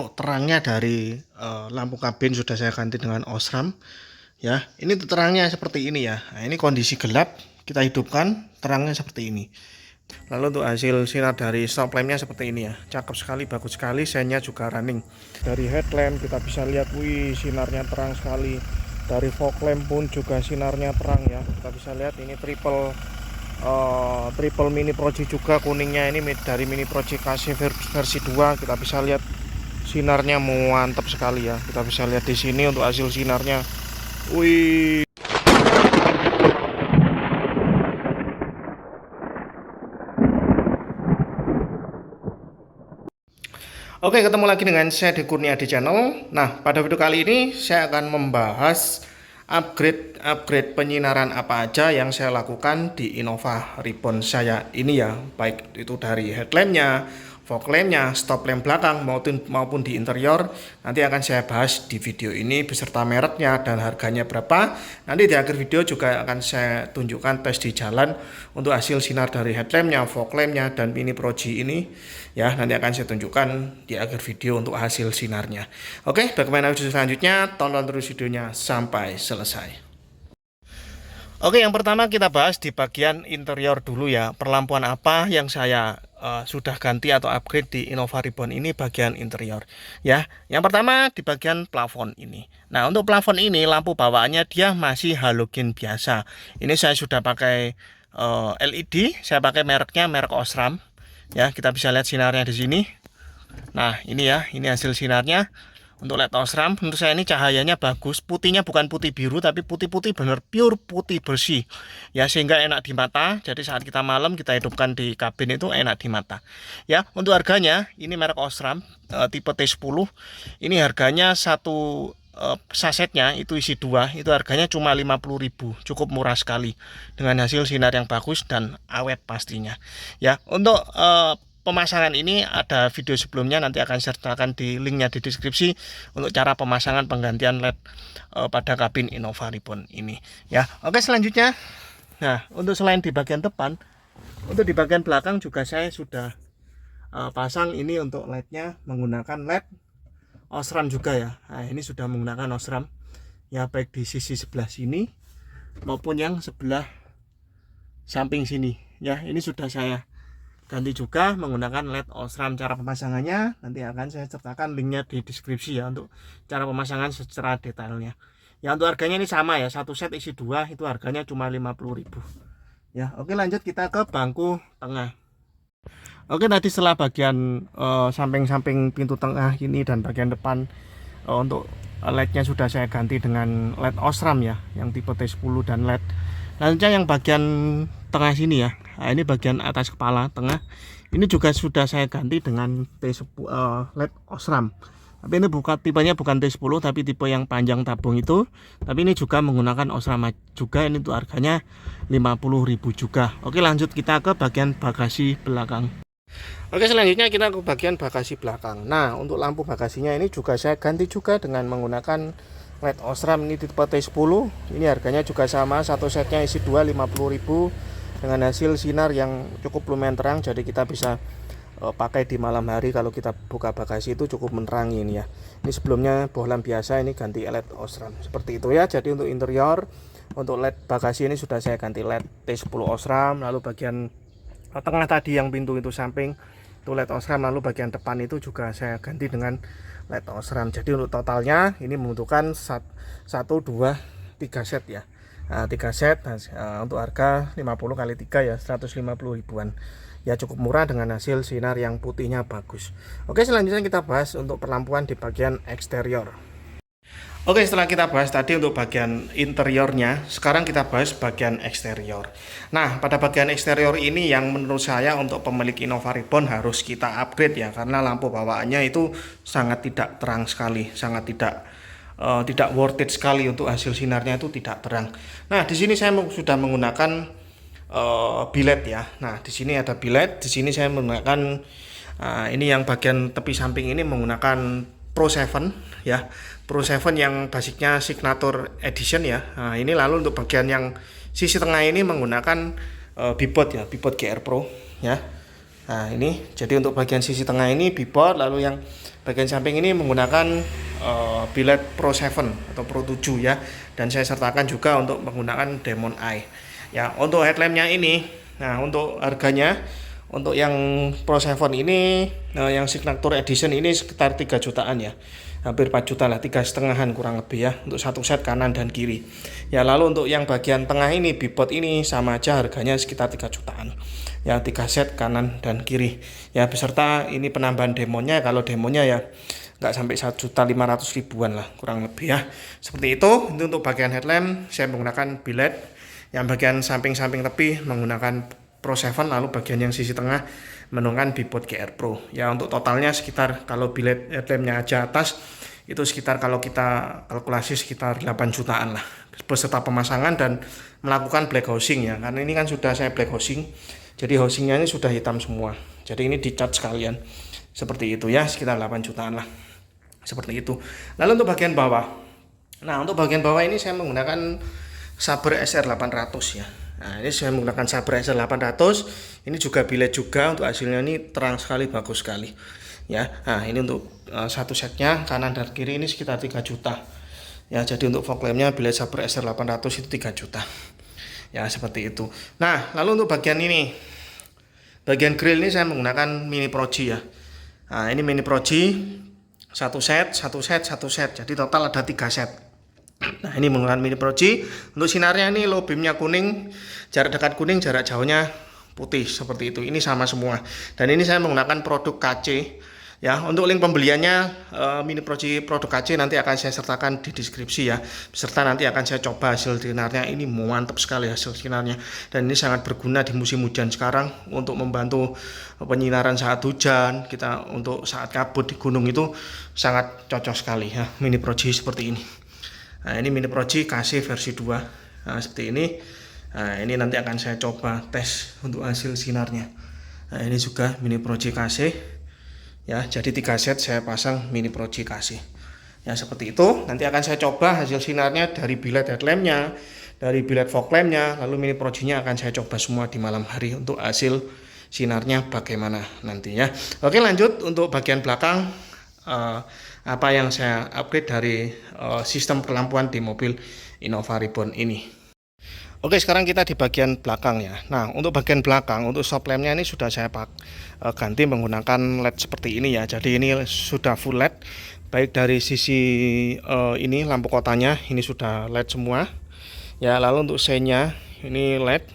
untuk terangnya dari lampu kabin sudah saya ganti dengan Osram ya. Ini terangnya seperti ini ya. Nah, ini kondisi gelap, kita hidupkan terangnya seperti ini. Lalu untuk hasil sinar dari stop lampnya seperti ini ya. Cakep sekali, bagus sekali, sennya juga running. Dari headlamp kita bisa lihat, wih, sinarnya terang sekali. Dari fog lamp pun juga sinarnya terang ya. Kita bisa lihat ini triple mini proji juga, kuningnya ini dari mini proji KC versi 2. Kita bisa lihat sinarnya mantap sekali ya. Kita bisa lihat di sini untuk hasil sinarnya, wih. Oke, ketemu lagi dengan saya di Kurnia di channel. Nah, pada video kali ini saya akan membahas upgrade penyinaran apa aja yang saya lakukan di Innova Reborn saya ini ya, baik itu dari headlampnya, fog lampnya, stop lamp belakang maupun di interior. Nanti akan saya bahas di video ini beserta mereknya dan harganya berapa. Nanti di akhir video juga akan saya tunjukkan tes di jalan untuk hasil sinar dari headlampnya, fog lampnya, dan mini proji ini ya. Nanti akan saya tunjukkan di akhir video untuk hasil sinarnya. Oke, bagaimana video selanjutnya? Tonton terus videonya sampai selesai. Oke, yang pertama kita bahas di bagian interior dulu ya. Perlampuan apa yang saya sudah ganti atau upgrade di Innova Reborn ini bagian interior ya. Yang pertama di bagian plafon ini. Nah, untuk plafon ini lampu bawaannya dia masih halogen biasa. Ini saya sudah pakai LED, saya pakai mereknya merek Osram ya. Kita bisa lihat sinarnya di sini. Nah, ini ya, ini hasil sinarnya. Untuk LED Osram, menurut saya ini cahayanya bagus. Putihnya bukan putih biru, tapi putih-putih bener, pure putih bersih ya, sehingga enak di mata. Jadi saat kita malam kita hidupkan di kabin itu enak di mata ya. Untuk harganya, ini merek Osram tipe T10. Ini harganya satu sasetnya itu isi 2, itu harganya cuma 50.000, cukup murah sekali dengan hasil sinar yang bagus dan awet pastinya ya. Untuk pemasangan ini ada video sebelumnya, nanti akan sertakan di linknya di deskripsi untuk cara pemasangan penggantian LED pada kabin Innova Reborn ini ya. Oke, selanjutnya, nah untuk selain di bagian depan, untuk di bagian belakang juga saya sudah pasang ini untuk LED-nya menggunakan LED Osram juga ya. Nah, ini sudah menggunakan Osram ya, baik di sisi sebelah sini maupun yang sebelah samping sini ya. Ini sudah saya ganti juga menggunakan LED Osram. Cara pemasangannya nanti akan saya sertakan linknya di deskripsi ya, untuk cara pemasangan secara detailnya ya. Untuk harganya ini sama ya, satu set isi 2 itu harganya cuma 50.000 ya. Oke, lanjut kita ke bangku tengah. Oke, tadi setelah bagian samping-samping pintu tengah ini dan bagian depan, untuk LED-nya sudah saya ganti dengan LED Osram ya, yang tipe T10 dan LED. Selanjutnya yang bagian tengah sini ya. Nah, ini bagian atas kepala tengah. Ini juga sudah saya ganti dengan LED Osram. Tapi ini tipenya bukan T10, tapi tipe yang panjang tabung itu. Tapi ini juga menggunakan Osram juga. Ini tuh harganya 50.000 juga. Oke, lanjut kita ke bagian bagasi belakang. Oke, selanjutnya kita ke bagian bagasi belakang. Nah, untuk lampu bagasinya ini juga saya ganti juga dengan menggunakan LED Osram, ini tipe T10. Ini harganya juga sama, satu setnya isi 2 50.000 dengan hasil sinar yang cukup lumayan terang. Jadi kita bisa pakai di malam hari kalau kita buka bagasi itu cukup menerangi ini ya. Ini sebelumnya bohlam biasa, ini ganti LED Osram seperti itu ya. Jadi untuk interior, untuk LED bagasi ini sudah saya ganti LED T10 Osram. Lalu bagian tengah tadi yang pintu itu samping itu LED Osram. Lalu bagian depan itu juga saya ganti dengan LED Osram. Jadi untuk totalnya ini membutuhkan 1, 2, 3 set ya. Nah, 3 set untuk harga 50 kali 3 ya, 150 ribuan ya, cukup murah dengan hasil sinar yang putihnya bagus. Oke, selanjutnya kita bahas untuk perlampuan di bagian eksterior. Oke, setelah kita bahas tadi untuk bagian interiornya, sekarang kita bahas bagian eksterior. Nah, pada bagian eksterior ini yang menurut saya untuk pemilik Innova Reborn harus kita upgrade ya, karena lampu bawaannya itu sangat tidak terang sekali, sangat tidak worth it sekali untuk hasil sinarnya itu tidak terang. Nah, di sini saya sudah menggunakan bilet ya. Nah, di sini ada bilet, di sini saya menggunakan ini yang bagian tepi samping ini menggunakan Pro 7 ya, Pro 7 yang basicnya Signature Edition ya. Nah, ini lalu untuk bagian yang sisi tengah ini menggunakan bipod ya, bipod GR Pro ya. Nah ini jadi untuk bagian sisi tengah ini bipod, lalu yang bagian samping ini menggunakan biled Pro 7 atau Pro 7 ya, dan saya sertakan juga untuk menggunakan Demon Eye ya. Untuk headlampnya ini, nah untuk harganya untuk yang Pro 7 ini, yang Signature Edition ini sekitar 3 jutaan ya, hampir 4 juta lah, 3,5-an kurang lebih ya, untuk satu set kanan dan kiri ya. Lalu untuk yang bagian tengah ini bipod ini sama aja harganya sekitar 3 jutaan ya, 3 set kanan dan kiri ya, beserta ini penambahan demonya. Kalau demonya ya nggak sampai 1.500.000-an lah kurang lebih ya, seperti itu. Untuk bagian headlamp saya menggunakan biled, yang bagian samping-samping tepi menggunakan Pro 7, lalu bagian yang sisi tengah menggunakan bipod GR Pro ya. Untuk totalnya sekitar, kalau biled headlampnya aja atas itu sekitar, kalau kita kalkulasi sekitar 8 jutaan lah, beserta pemasangan dan melakukan black housing ya, karena ini kan sudah saya black housing, jadi housingnya ini sudah hitam semua, jadi ini dicat sekalian seperti itu ya, sekitar 8 jutaan lah, seperti itu. Lalu untuk bagian bawah, nah untuk bagian bawah ini saya menggunakan Saber SR800 ya. Nah ini saya menggunakan Saber SR800, ini juga biled juga, untuk hasilnya ini terang sekali, bagus sekali ya. Nah ini untuk satu setnya kanan dan kiri ini sekitar 3 juta ya, jadi untuk fog lampnya biled Saber SR800 itu 3 juta ya, seperti itu. Nah lalu untuk bagian ini, bagian grill ini saya menggunakan Mini Pro G ya. Nah ini Mini Pro G, satu set, jadi total ada 3 set. Nah ini menggunakan Mini Pro G. Untuk sinarnya ini low beamnya kuning, jarak dekat kuning, jarak jauhnya putih, seperti itu. Ini sama semua. Dan ini saya menggunakan produk KC ya. Untuk link pembeliannya Mini Pro G produk KC nanti akan saya sertakan di deskripsi ya, beserta nanti akan saya coba hasil sinarnya. Ini mantap sekali hasil sinarnya, dan ini sangat berguna di musim hujan sekarang untuk membantu penyinaran saat hujan kita, untuk saat kabut di gunung itu sangat cocok sekali ya, Mini Pro G seperti ini. Nah ini Mini Pro G KC versi 2, nah seperti ini. Nah ini nanti akan saya coba tes untuk hasil sinarnya. Nah ini juga Mini Pro G KC ya, jadi 3 set saya pasang Mini Pro G KC ya, seperti itu. Nanti akan saya coba hasil sinarnya dari biled headlampnya, dari biled fog lampnya, lalu Mini Pro G nya akan saya coba semua di malam hari untuk hasil sinarnya bagaimana nantinya. Oke lanjut, untuk bagian belakang apa yang saya upgrade dari sistem perlampuan di mobil Innova Reborn ini. Oke, sekarang kita di bagian belakang ya. Nah untuk bagian belakang, untuk stop lampnya ini sudah saya ganti menggunakan LED seperti ini ya. Jadi ini sudah full LED, baik dari sisi ini lampu kotanya ini sudah LED semua ya. Lalu untuk seinnya ini LED,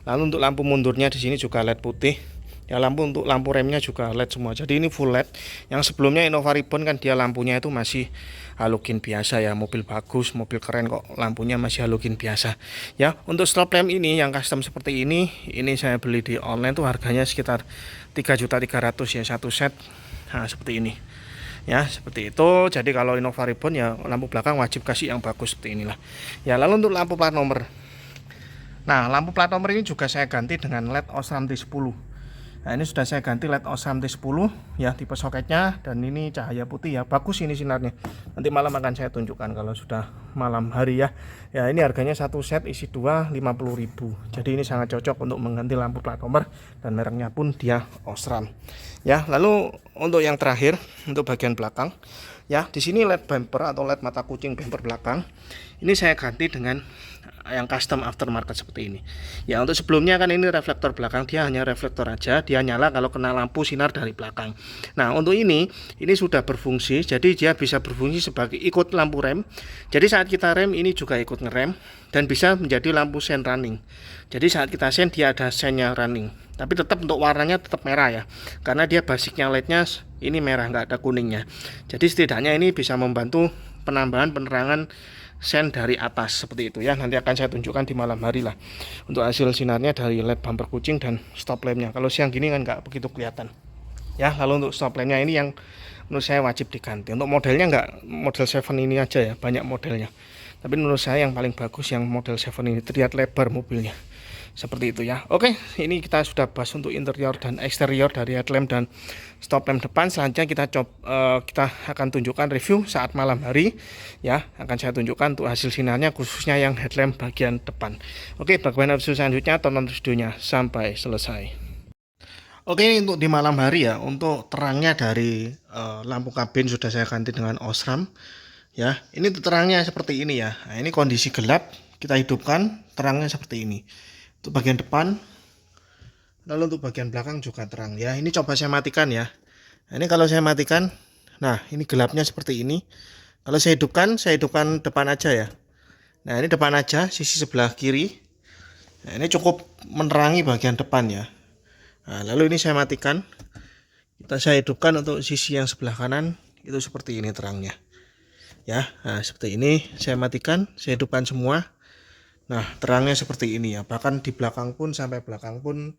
lalu untuk lampu mundurnya di sini juga LED putih ya, untuk lampu remnya juga LED semua. Jadi ini full LED. Yang sebelumnya Innova Reborn kan dia lampunya itu masih halogen biasa ya, mobil bagus, mobil keren kok lampunya masih halogen biasa ya. Untuk stop lamp ini yang custom seperti ini saya beli di online tuh harganya sekitar 3.300.000 ya, satu set. Nah seperti ini ya, seperti itu. Jadi kalau Innova Reborn ya lampu belakang wajib kasih yang bagus seperti inilah ya. Lalu untuk lampu plat nomor, nah lampu plat nomor ini juga saya ganti dengan LED Osram T10. Nah ini sudah saya ganti LED Osram T10 ya, tipe soketnya, dan ini cahaya putih ya, bagus ini sinarnya. Nanti malam akan saya tunjukkan kalau sudah malam hari ya. Ya ini harganya satu set isi 2 50.000. Jadi ini sangat cocok untuk mengganti lampu plat nomor, dan mereknya pun dia Osram ya. Lalu untuk yang terakhir, untuk bagian belakang ya, di sini LED bumper atau LED mata kucing bumper belakang ini saya ganti dengan yang custom aftermarket seperti ini ya. Untuk sebelumnya kan ini reflektor belakang, dia hanya reflektor aja, dia nyala kalau kena lampu sinar dari belakang. Nah untuk ini sudah berfungsi, jadi dia bisa berfungsi sebagai ikut lampu rem. Jadi saat kita rem ini juga ikut ngerem, dan bisa menjadi lampu sen running. Jadi saat kita sen dia ada sennya running, tapi tetap untuk warnanya tetap merah ya, karena dia basicnya LED-nya ini merah, nggak ada kuningnya. Jadi setidaknya ini bisa membantu penambahan penerangan sen dari atas seperti itu ya. Nanti akan saya tunjukkan di malam hari lah untuk hasil sinarnya dari LED bumper kucing dan stop lampnya. Kalau siang gini kan nggak begitu kelihatan ya. Lalu untuk stop lampnya ini yang menurut saya wajib diganti. Untuk modelnya nggak model 7 ini aja ya, banyak modelnya, tapi menurut saya yang paling bagus yang model 7 ini, terlihat lebar mobilnya seperti itu ya. Oke, ini kita sudah bahas untuk interior dan eksterior dari headlamp dan stop lamp depan. Selanjutnya kita akan tunjukkan review saat malam hari ya. Akan saya tunjukkan untuk hasil sinarnya, khususnya yang headlamp bagian depan. Oke, bagaimana review selanjutnya, tonton videonya sampai selesai. Oke, ini untuk di malam hari ya. Untuk terangnya dari lampu kabin sudah saya ganti dengan osram. Ya, ini untuk terangnya seperti ini ya. Nah, ini kondisi gelap, kita hidupkan terangnya seperti ini. Untuk bagian depan, lalu untuk bagian belakang juga terang ya. Ini coba saya matikan ya. Nah, ini kalau saya matikan, nah ini gelapnya seperti ini. Kalau saya hidupkan depan aja ya. Nah, ini depan aja, sisi sebelah kiri. Nah, ini cukup menerangi bagian depan ya. Nah, lalu ini saya matikan. Saya hidupkan untuk sisi yang sebelah kanan, itu seperti ini terangnya. Ya, nah seperti ini saya matikan, saya hidupkan semua. Nah, terangnya seperti ini ya. Bahkan di belakang pun sampai belakang pun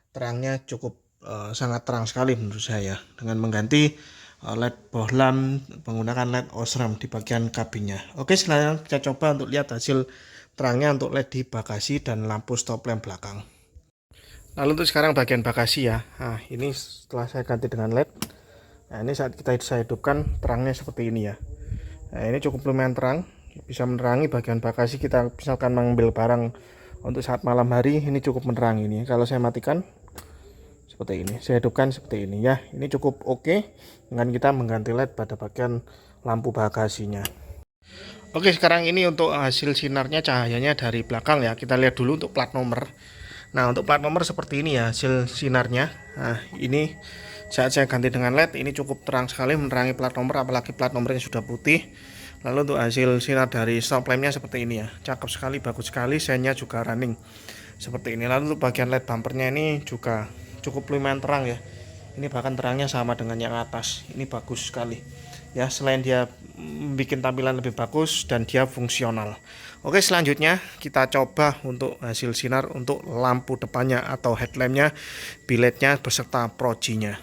terangnya cukup sangat terang sekali menurut saya dengan mengganti LED bohlam menggunakan LED osram di bagian kabinnya. Oke, selanjutnya kita coba untuk lihat hasil terangnya untuk LED di bagasi dan lampu stop lamp belakang. Lalu untuk sekarang bagian bagasi ya. Nah, ini setelah saya ganti dengan LED. Nah, ini saat saya hidupkan terangnya seperti ini ya. Nah, ini cukup lumayan terang, bisa menerangi bagian bagasi. Kita misalkan mengambil barang untuk saat malam hari, ini cukup menerangi ini. Kalau saya matikan seperti ini, saya hidupkan seperti ini ya. Ini cukup oke dengan kita mengganti LED pada bagian lampu bagasinya. Oke, sekarang ini untuk hasil sinarnya, cahayanya dari belakang ya. Kita lihat dulu untuk plat nomor. Nah, untuk plat nomor seperti ini ya hasil sinarnya. Nah, ini saat saya ganti dengan LED, ini cukup terang sekali menerangi plat nomor, apalagi plat nomornya sudah putih. Lalu untuk hasil sinar dari stop lampnya seperti ini ya, cakep sekali, bagus sekali, sennya juga running seperti ini. Lalu untuk bagian LED bumpernya ini juga cukup lumayan terang ya. Ini bahkan terangnya sama dengan yang atas. Ini bagus sekali ya, selain dia bikin tampilan lebih bagus dan dia fungsional. Oke, selanjutnya kita coba untuk hasil sinar untuk lampu depannya atau headlampnya, biletnya beserta projinya.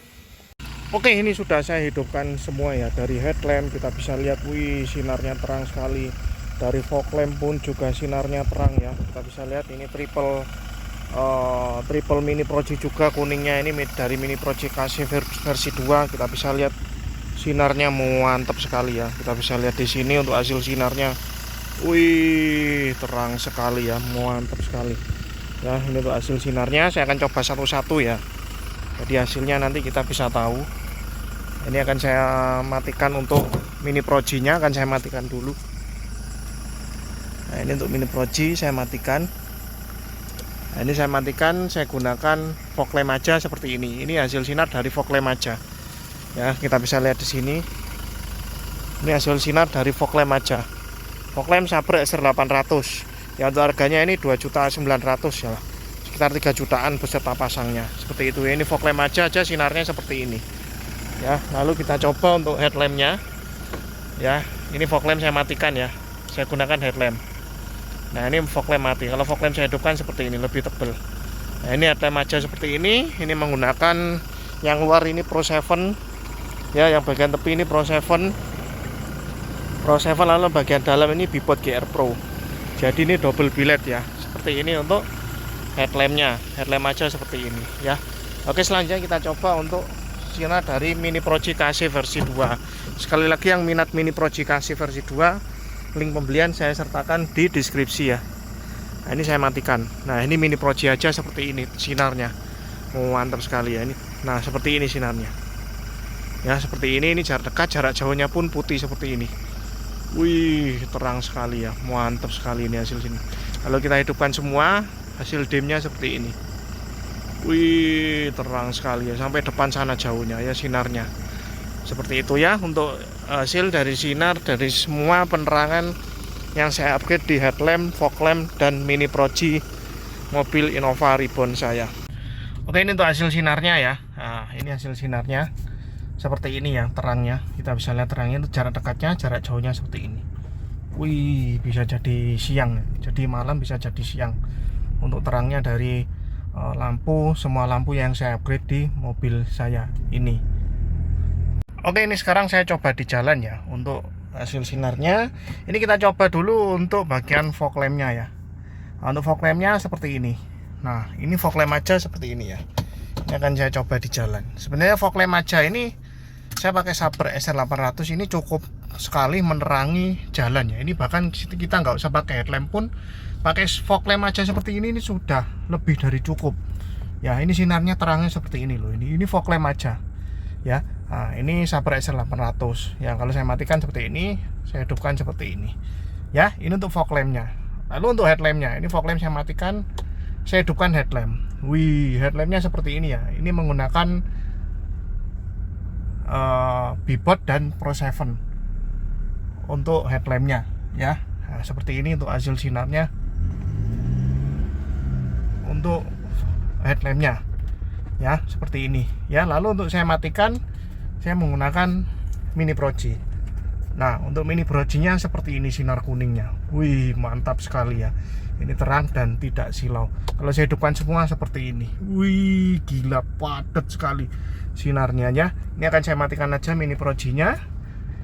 Oke, ini sudah saya hidupkan semua ya. Dari headlamp kita bisa lihat, wih, sinarnya terang sekali. Dari fog lamp pun juga sinarnya terang ya. Kita bisa lihat ini triple mini proji juga, kuningnya ini dari mini proji KC versi 2. Kita bisa lihat sinarnya mantap sekali ya. Kita bisa lihat di sini untuk hasil sinarnya, wih, terang sekali ya, mantap sekali ya. Ini untuk hasil sinarnya, saya akan coba satu-satu ya, jadi hasilnya nanti kita bisa tahu. Ini akan saya matikan untuk mini projinya, akan saya matikan dulu. Nah, ini untuk mini proji saya matikan. Nah, ini saya matikan, saya gunakan fog lamp aja seperti ini. Ini hasil sinar dari fog lamp aja ya. Kita bisa lihat di sini, ini hasil sinar dari fog lamp aja. Fog lamp Sabre SR800 ya. Untuk harganya ini 2.900.000 ya, sekitar 3 jutaan beserta pasangnya seperti itu ya. Ini fog lamp aja sinarnya seperti ini ya. Lalu kita coba untuk headlampnya ya. Ini fog lamp saya matikan ya, saya gunakan headlamp. Nah, ini fog lamp mati. Kalau fog lamp saya hidupkan seperti ini, lebih tebal. Nah, ini headlamp aja seperti ini. Ini menggunakan yang luar ini Pro 7 ya, yang bagian tepi ini Pro 7, lalu bagian dalam ini Bipod GR Pro. Jadi ini double billet ya, seperti ini untuk headlampnya. Headlamp aja seperti ini ya. Oke, selanjutnya kita coba untuk sinar dari mini proji KC versi 2. Sekali lagi yang minat mini proji KC versi 2, link pembelian saya sertakan di deskripsi ya. Nah, ini saya matikan. Nah, ini mini proji aja seperti ini sinarnya, mantap sekali ya ini. Nah, seperti ini sinarnya ya, seperti ini jarak dekat, jarak jauhnya pun putih seperti ini. Wih, terang sekali ya, mantap sekali ini hasil sini. Kalau kita hidupkan semua, hasil dimnya seperti ini. Wih, terang sekali ya, sampai depan sana jauhnya ya sinarnya. Seperti itu ya untuk hasil dari sinar dari semua penerangan yang saya upgrade di headlamp, fog lamp, dan mini proji mobil Innova Reborn saya. Oke, ini untuk hasil sinarnya ya. Nah, ini hasil sinarnya seperti ini ya, terangnya. Kita bisa lihat terangnya itu jarak dekatnya, jarak jauhnya seperti ini. Wih, bisa jadi siang, jadi malam, bisa jadi siang. Untuk terangnya dari lampu, semua lampu yang saya upgrade di mobil saya ini. Oke, ini sekarang saya coba di jalan ya untuk hasil sinarnya. Ini kita coba dulu untuk bagian fog lampnya ya. Untuk fog lampnya seperti ini. Nah, ini fog lamp aja seperti ini ya. Ini akan saya coba di jalan. Sebenarnya fog lamp aja ini saya pakai Sabre SR800, ini cukup sekali menerangi jalan ya. Ini bahkan kita nggak usah pakai headlamp pun, pakai fog lamp aja seperti ini sudah lebih dari cukup Ya, ini sinarnya terangnya seperti ini loh. Ini fog lamp aja. Ya. Nah, ini Sabre SL800. Ya, kalau saya matikan seperti ini, saya hidupkan seperti ini. Ya, ini untuk fog lampnya. Lalu untuk headlampnya, ini fog lamp saya matikan, saya hidupkan headlamp. Wih, headlampnya seperti ini ya. Ini menggunakan Bebot dan Pro 7 untuk headlampnya ya. Nah, seperti ini untuk hasil sinarnya untuk headlampnya ya, seperti ini ya. Lalu untuk saya matikan, saya menggunakan Mini Pro G. Nah, untuk Mini Pro G nya seperti ini sinar kuningnya. Wih, mantap sekali ya. Ini terang dan tidak silau. Kalau saya hidupkan semua seperti ini. Wih, gila padat sekali sinarnya ya. Ini akan saya matikan aja Mini Pro G nya.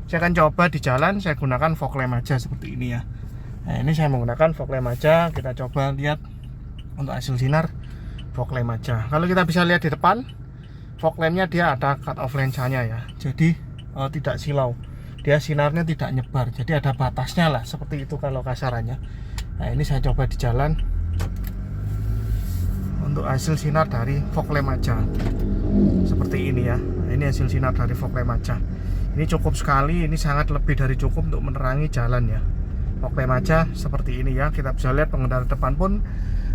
Saya akan coba di jalan, saya gunakan fog lamp aja seperti ini ya. Nah, ini saya menggunakan fog lamp aja. Kita coba lihat untuk hasil sinar fog lamp aja. Kalau kita bisa lihat di depan, fog lampnya dia ada cut off lensanya ya. Jadi tidak silau. Dia sinarnya tidak nyebar. Jadi ada batasnya lah, seperti itu kalau kasarannya. Nah, ini saya coba di jalan untuk hasil sinar dari fog lamp aja. Seperti ini ya. Nah, ini hasil sinar dari fog lamp aja. Ini cukup sekali, ini sangat lebih dari cukup untuk menerangi jalan ya. Fog lamp aja seperti ini ya. Kita bisa lihat pengendara depan pun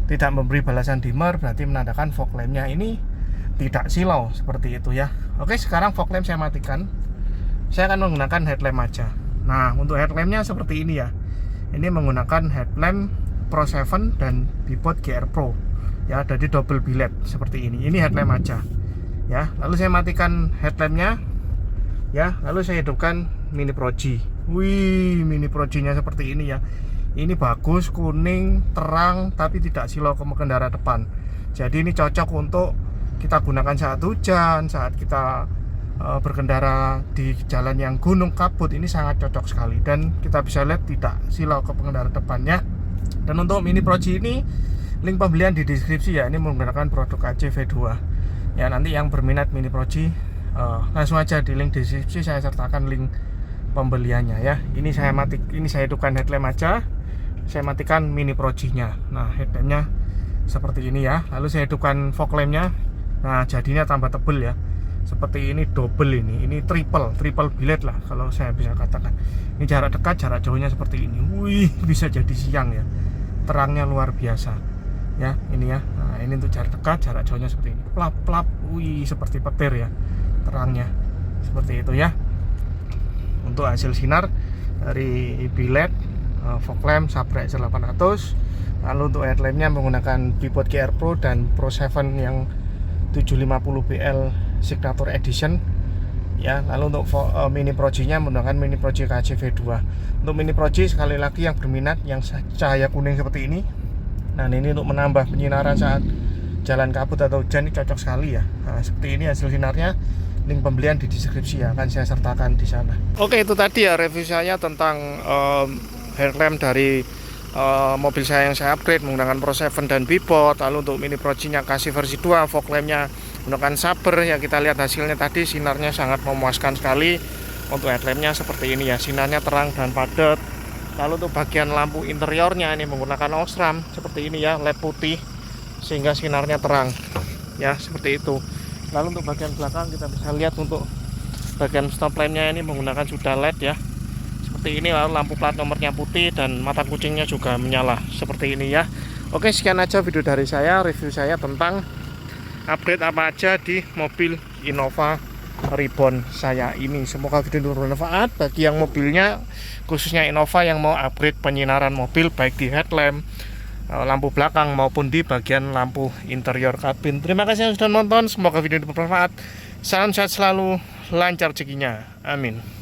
tidak memberi balasan dimmer, berarti menandakan fog lampnya ini tidak silau, seperti itu ya. Oke, sekarang fog lamp saya matikan. Saya akan menggunakan headlamp aja. Nah, untuk headlampnya seperti ini ya. Ini menggunakan headlamp Pro 7 dan Bebot GR Pro ya, jadi double billet seperti ini. Ini headlamp aja ya. Lalu saya matikan headlampnya ya, lalu saya hidupkan Mini Pro G. Wih, Mini Pro G nya seperti ini ya. Ini bagus, kuning, terang, tapi tidak silau ke pengendara depan. Jadi ini cocok untuk kita gunakan saat hujan, saat kita berkendara di jalan yang gunung kabut. Ini sangat cocok sekali dan kita bisa lihat tidak silau ke pengendara depannya. Dan untuk Mini Pro G ini, link pembelian di deskripsi ya. Ini menggunakan produk AC V2 ya. Nanti yang berminat Mini Pro G langsung aja di link deskripsi saya sertakan link pembeliannya ya. Ini saya hidupkan headlamp aja. Saya matikan Mini Pro G nya. Nah, headlampnya seperti ini ya. Lalu saya hidupkan fog lampnya. Nah, jadinya tambah tebel ya. Seperti ini double, ini triple billet lah kalau saya bisa katakan. Ini jarak dekat, jarak jauhnya seperti ini. Wih, bisa jadi siang ya. Terangnya luar biasa ya, ini ya. Nah, ini untuk jarak dekat, jarak jauhnya seperti ini. Plap. Wih, seperti petir ya terangnya. Seperti itu ya. Untuk hasil sinar dari billet fog lamp Sabre SL800. Lalu untuk headlampnya menggunakan Bebot GR Pro dan Pro 7 yang 750BL Signature Edition ya. Lalu untuk Mini Pro G nya menggunakan Mini Pro G KC V2. Untuk Mini Pro G sekali lagi yang berminat yang cahaya kuning seperti ini, nah ini untuk menambah penyinaran saat jalan kabut atau hujan, ini cocok sekali ya. Nah, seperti ini hasil sinarnya. Link pembelian di deskripsi ya, akan saya sertakan di sana. Oke, itu tadi ya review saya tentang headlamp dari mobil saya yang saya upgrade menggunakan Pro 7 dan Bebot. Lalu untuk Mini Pro G nya kasih versi 2, fog lampnya menggunakan Sabre ya. Kita lihat hasilnya tadi, sinarnya sangat memuaskan sekali. Untuk headlampnya seperti ini ya, sinarnya terang dan padat. Lalu untuk bagian lampu interiornya ini menggunakan Osram seperti ini ya, LED putih sehingga sinarnya terang ya, seperti itu. Lalu untuk bagian belakang kita bisa lihat untuk bagian stop lampnya ini menggunakan sudah LED ya, seperti ini. Lalu lampu plat nomornya putih dan mata kucingnya juga menyala seperti ini ya. Oke, sekian aja video dari saya, review saya tentang update apa aja di mobil Innova Reborn saya ini. Semoga video ini bermanfaat bagi yang mobilnya, khususnya Innova yang mau upgrade penyinaran mobil baik di headlamp, lampu belakang maupun di bagian lampu interior kabin. Terima kasih yang sudah nonton, semoga video ini bermanfaat. Salam sehat selalu, lancar rezekinya, amin.